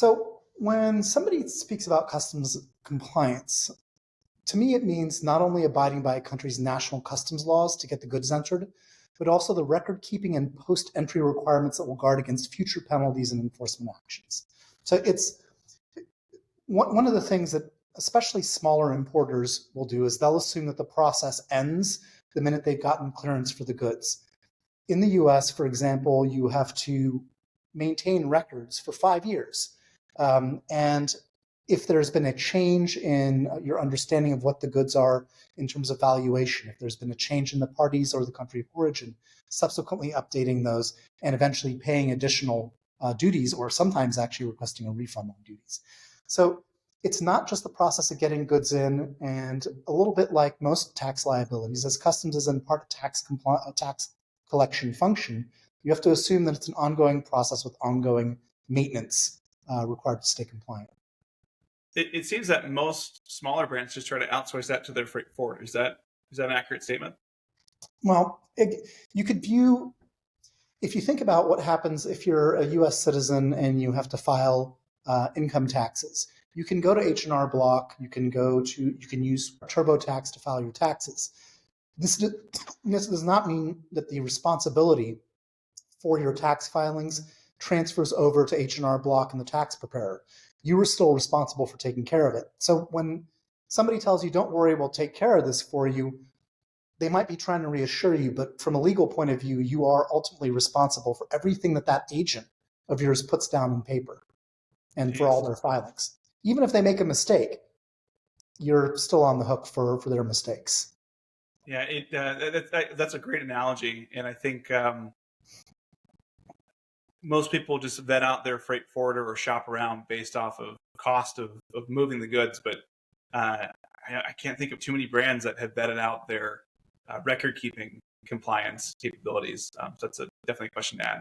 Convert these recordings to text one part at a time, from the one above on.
So when somebody speaks about customs compliance, to me it means not only abiding by a country's national customs laws to get the goods entered, but also the record keeping and post-entry requirements that will guard against future penalties and enforcement actions. So it's one of the things that especially smaller importers will do is they'll assume that the process ends the minute they've gotten clearance for the goods. In the US, for example, you have to maintain records for 5 years. And if there's been a change in your understanding of what the goods are in terms of valuation, if there's been a change in the parties or the country of origin, subsequently updating those and eventually paying additional duties, or sometimes actually requesting a refund on duties. So it's not just the process of getting goods in, and a little bit like most tax liabilities, as customs is in part a tax collection function, you have to assume that it's an ongoing process with ongoing maintenance required to stay compliant. It seems that most smaller brands just try to outsource that to their freight forwarder. Is that an accurate statement? Well, you could view, if you think about what happens if you're a U.S. citizen and you have to file income taxes, you can go to H&R Block, you can use TurboTax to file your taxes. This does not mean that the responsibility for your tax filings transfers over to H&R Block and the tax preparer. You are still responsible for taking care of it. So when somebody tells you, don't worry, we'll take care of this for you, they might be trying to reassure you, but from a legal point of view, you are ultimately responsible for everything that agent of yours puts down in paper and for all their filings. Even if they make a mistake, you're still on the hook for their mistakes. Yeah, that's a great analogy. And I think most people just vet out their freight forwarder or shop around based off of cost of moving the goods. But I can't think of too many brands that have vetted out their record keeping compliance capabilities. So that's definitely a question to add.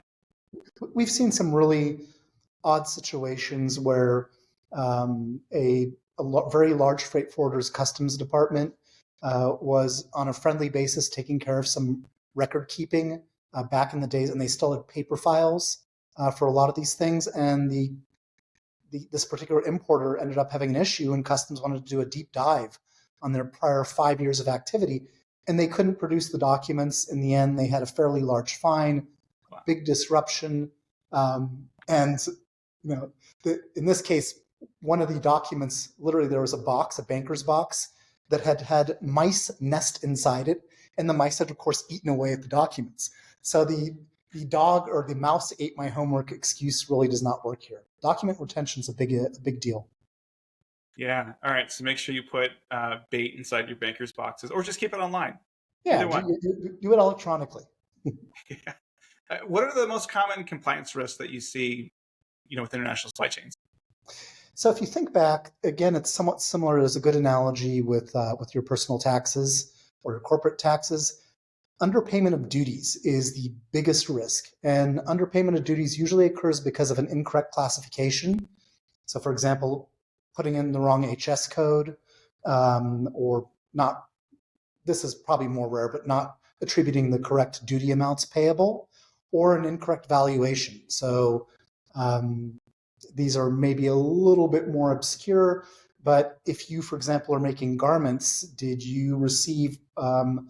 We've seen some really odd situations where a very large freight forwarder's customs department was on a friendly basis taking care of some record keeping back in the days, and they still had paper files for a lot of these things. And this particular importer ended up having an issue, and customs wanted to do a deep dive on their prior 5 years of activity, and they couldn't produce the documents. In the end, they had a fairly large fine, big disruption, and in this case, one of the documents, literally there was a banker's box that had mice nest inside it, and the mice had, of course, eaten away at the documents. So the dog or the mouse ate my homework excuse really does not work here. Document retention is a big deal. Yeah. All right. So make sure you put bait inside your banker's boxes, or just keep it online. Yeah, do it electronically. Yeah. What are the most common compliance risks that you see, with international supply chains? So if you think back, again, it's somewhat similar as a good analogy with your personal taxes or your corporate taxes. Underpayment of duties is the biggest risk. And underpayment of duties usually occurs because of an incorrect classification. So for example, putting in the wrong HS code, or not, this is probably more rare, but not attributing the correct duty amounts payable, or an incorrect valuation. So these are maybe a little bit more obscure, but if you, for example, are making garments, did you receive an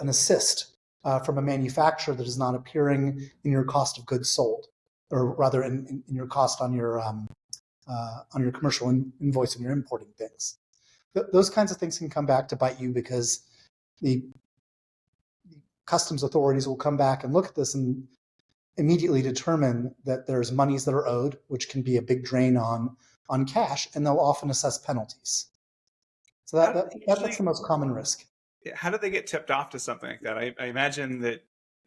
assist from a manufacturer that is not appearing in your cost of goods sold, or rather in your cost on your commercial invoice when you're importing things? Those kinds of things can come back to bite you, because the customs authorities will come back and look at this and immediately determine that there's monies that are owed, which can be a big drain on cash, and they'll often assess penalties. So that's the most common risk. How do they get tipped off to something like that? I imagine that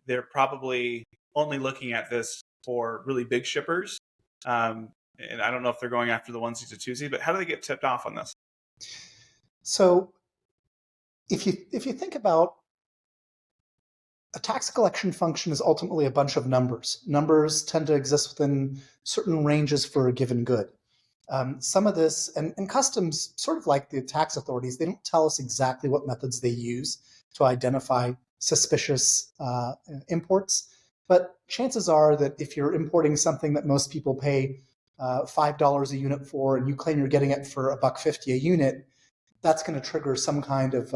they're probably only looking at this for really big shippers. And I don't know if they're going after the onesie to twosie, but how do they get tipped off on this? So if you think about a tax collection function is ultimately a bunch of numbers. Numbers tend to exist within certain ranges for a given good. Some of this, and customs, sort of like the tax authorities, they don't tell us exactly what methods they use to identify suspicious imports. But chances are that if you're importing something that most people pay $5 a unit for, and you claim you're getting it for $1.50 a unit, that's going to trigger some kind of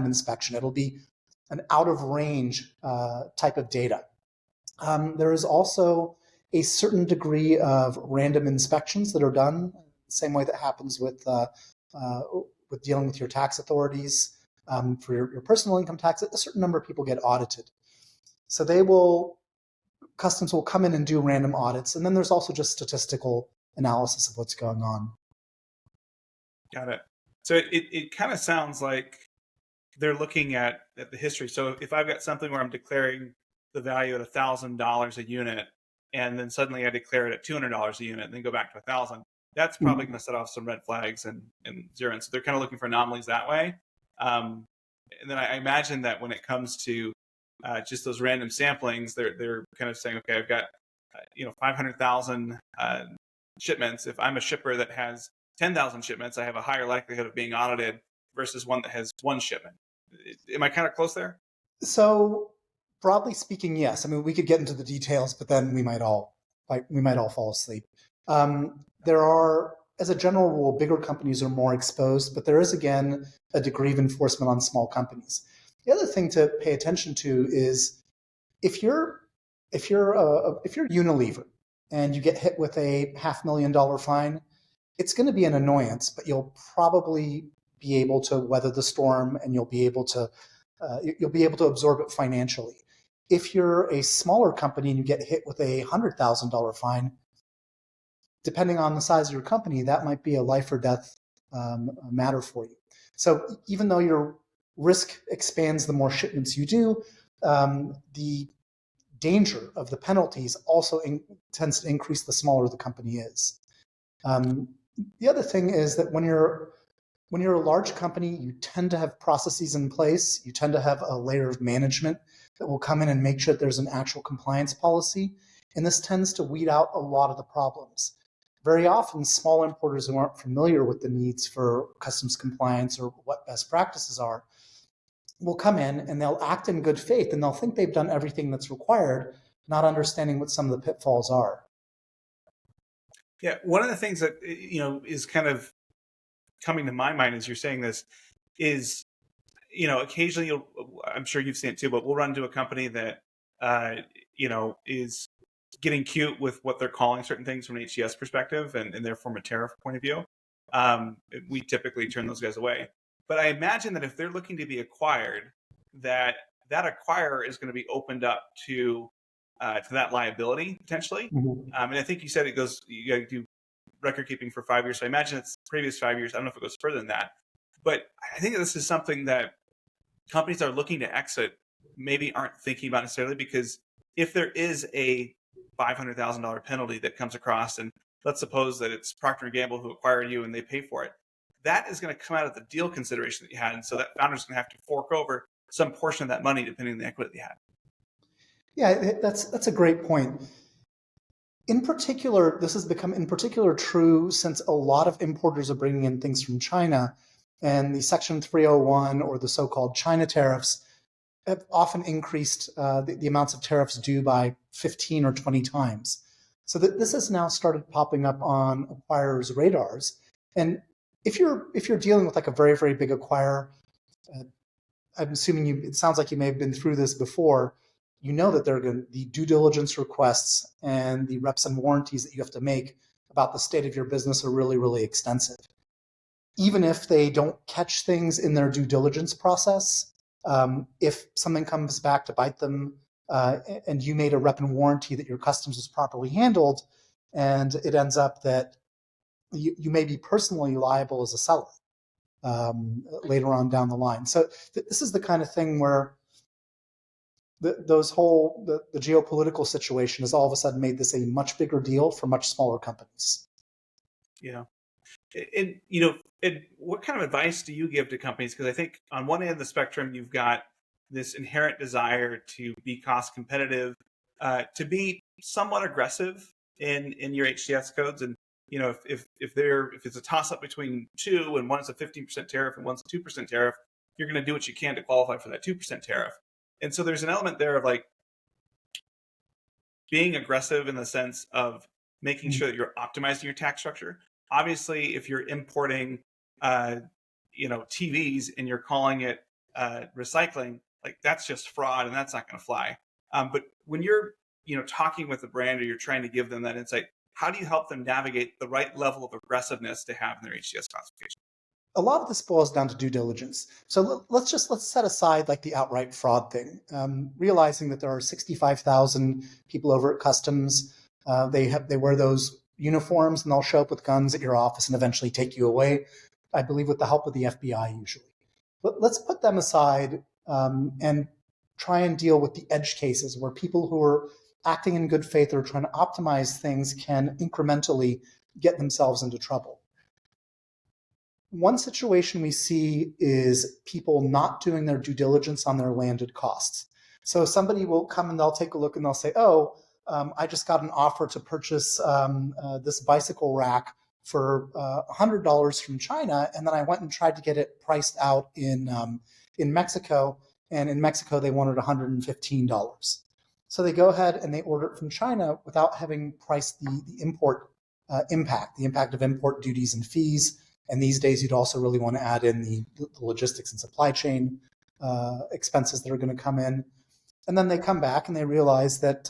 inspection. It'll be an out of range type of data. There is also a certain degree of random inspections that are done, the same way that happens with dealing with your tax authorities. For your personal income tax, a certain number of people get audited. So customs will come in and do random audits. And then there's also just statistical analysis of what's going on. Got it. So it kind of sounds like they're looking at the history. So if I've got something where I'm declaring the value at $1,000 a unit, and then suddenly I declare it at $200 a unit, and then go back to 1,000, that's probably going to set off some red flags and zero in. So they're kind of looking for anomalies that way. And then I imagine that when it comes to just those random samplings, they're kind of saying, okay, I've got 500,000 shipments. If I'm a shipper that has 10,000 shipments, I have a higher likelihood of being audited versus one that has one shipment. Am I kind of close there? So broadly speaking, yes. I mean, we could get into the details, but then we might all fall asleep. There are, as a general rule, bigger companies are more exposed, but there is, again, a degree of enforcement on small companies. The other thing to pay attention to is if you're Unilever and you get hit with a $500,000 fine, it's going to be an annoyance, but you'll probably be able to weather the storm, and you'll be able to absorb it financially. If you're a smaller company and you get hit with a $100,000 fine, depending on the size of your company, that might be a life or death matter for you. So even though your risk expands the more shipments you do, the danger of the penalties also tends to increase the smaller the company is. The other thing is that when you're a large company, you tend to have processes in place. You tend to have a layer of management that will come in and make sure that there's an actual compliance policy. And this tends to weed out a lot of the problems. Very often, small importers who aren't familiar with the needs for customs compliance or what best practices are will come in and they'll act in good faith, and they'll think they've done everything that's required, not understanding what some of the pitfalls are. Yeah, one of the things that is kind of coming to my mind as you're saying this is, occasionally I'm sure you've seen it too, but we'll run into a company that is getting cute with what they're calling certain things from an HTS perspective, and therefore from a tariff point of view. We typically turn those guys away. But I imagine that if they're looking to be acquired, that acquirer is going to be opened up to that liability potentially. Mm-hmm. And I think you said you got to do record keeping for 5 years. So I imagine it's previous 5 years. I don't know if it goes further than that. But I think this is something that companies that are looking to exit maybe aren't thinking about necessarily, because if there is a $500,000 penalty that comes across, and let's suppose that it's Procter & Gamble who acquired you and they pay for it, that is going to come out of the deal consideration that you had. And so that founder's going to have to fork over some portion of that money depending on the equity that you had. Yeah, that's a great point. In particular, this has become in particular true since a lot of importers are bringing in things from China, and the Section 301 or the so-called China tariffs have often increased the amounts of tariffs due by 15 or 20 times. So this has now started popping up on acquirers' radars. And if you're dealing with like a very, very big acquirer, I'm assuming it sounds like you may have been through this before. You know that the due diligence requests and the reps and warranties that you have to make about the state of your business are really, really extensive. Even if they don't catch things in their due diligence process, if something comes back to bite them and you made a rep and warranty that your customs was properly handled, and it ends up that you may be personally liable as a seller later on down the line. So this is the kind of thing where the geopolitical situation has all of a sudden made this a much bigger deal for much smaller companies. Yeah. And what kind of advice do you give to companies? Because I think on one end of the spectrum, you've got this inherent desire to be cost competitive, to be somewhat aggressive in your HTS codes. And if it's a toss up between two, and one's a 15% tariff and one's a 2% tariff, you're going to do what you can to qualify for that 2% tariff. And so there's an element there of like being aggressive in the sense of making sure that you're optimizing your tax structure. Obviously, if you're importing, TVs and you're calling it recycling, like that's just fraud and that's not going to fly. But when you're, talking with a brand or you're trying to give them that insight, how do you help them navigate the right level of aggressiveness to have in their HTS classification? A lot of this boils down to due diligence. So let's set aside like the outright fraud thing, realizing that there are 65,000 people over at customs. They wear those uniforms and they'll show up with guns at your office and eventually take you away. I believe with the help of the FBI usually. But let's put them aside and try and deal with the edge cases where people who are acting in good faith or trying to optimize things can incrementally get themselves into trouble. One situation we see is people not doing their due diligence on their landed costs. So somebody will come and they'll take a look and they'll say, I just got an offer to purchase this bicycle rack for $100 from China, and then I went and tried to get it priced out in Mexico, and in Mexico they wanted $115. So they go ahead and they order it from China without having priced the import impact, the impact of import duties and fees. And these days, you'd also really want to add in the logistics and supply chain expenses that are going to come in. And then they come back and they realize that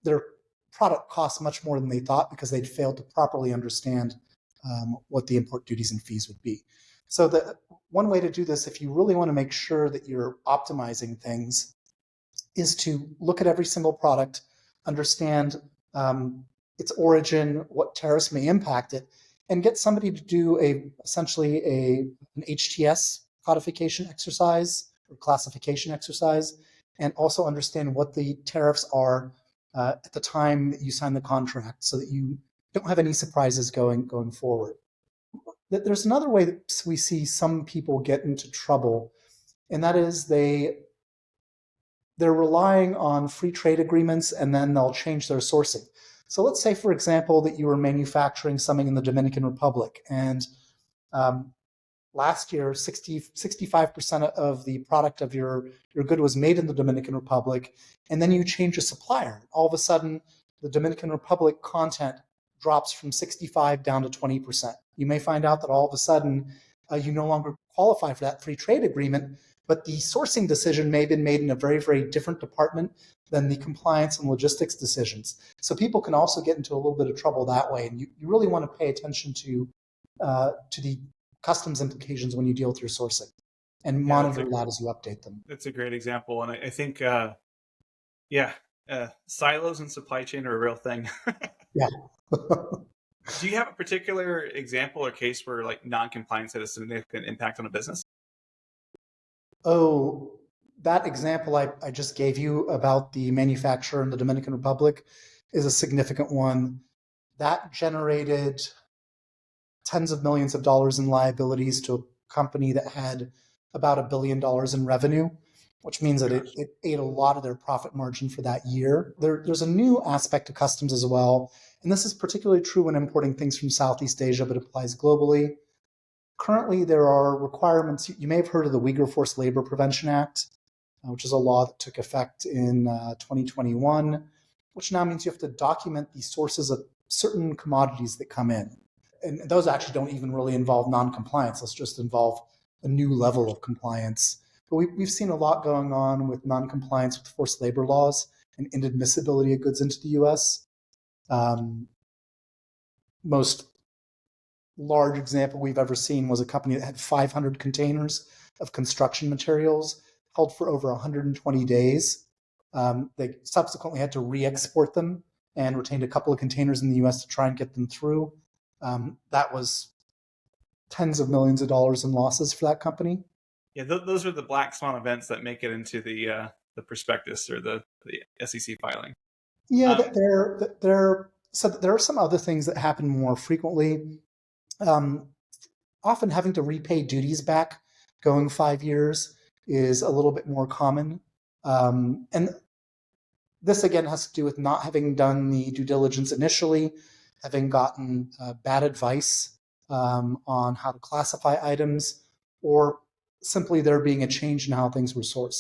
their product costs much more than they thought because they'd failed to properly understand what the import duties and fees would be. So the one way to do this, if you really want to make sure that you're optimizing things, is to look at every single product, understand its origin, what tariffs may impact it, and get somebody to do essentially an HTS codification exercise or classification exercise, and also understand what the tariffs are at the time that you sign the contract so that you don't have any surprises going forward. There's another way that we see some people get into trouble, and that is they're relying on free trade agreements and then they'll change their sourcing. So let's say, for example, that you were manufacturing something in the Dominican Republic, and last year, 65% of the product of your good was made in the Dominican Republic, and then you change a supplier. All of a sudden, the Dominican Republic content drops from 65 down to 20%. You may find out that all of a sudden you no longer qualify for that free trade agreement, but the sourcing decision may have been made in a very, very different department than the compliance and logistics decisions. So people can also get into a little bit of trouble that way. And you really want to pay attention to the customs implications when you deal with your sourcing and monitor that as you update them. That's a great example. And I think, silos in supply chain are a real thing. Yeah. Do you have a particular example or case where like non-compliance had a significant impact on a business? Oh, that example I just gave you about the manufacturer in the Dominican Republic is a significant one. That generated tens of millions of dollars in liabilities to a company that had about $1 billion in revenue, which means that it ate a lot of their profit margin for that year. There's a new aspect to customs as well, and this is particularly true when importing things from Southeast Asia, but applies globally. Currently, there are requirements. You may have heard of the Uyghur Forced Labor Prevention Act, which is a law that took effect in 2021, which now means you have to document the sources of certain commodities that come in. And those actually don't even really involve non-compliance. Those just involve a new level of compliance. But we've seen a lot going on with non-compliance with forced labor laws and inadmissibility of goods into the U.S. Most large example we've ever seen was a company that had 500 containers of construction materials held for over 120 days. They subsequently had to re-export them and retained a couple of containers in the U.S. to try and get them through. That was tens of millions of dollars in losses for that company. Yeah, those are the black swan events that make it into the prospectus or the SEC filing. Yeah, there are some other things that happen more frequently. Often having to repay duties back going 5 years is a little bit more common. And this, again, has to do with not having done the due diligence initially, having gotten bad advice on how to classify items, or simply there being a change in how things were sourced.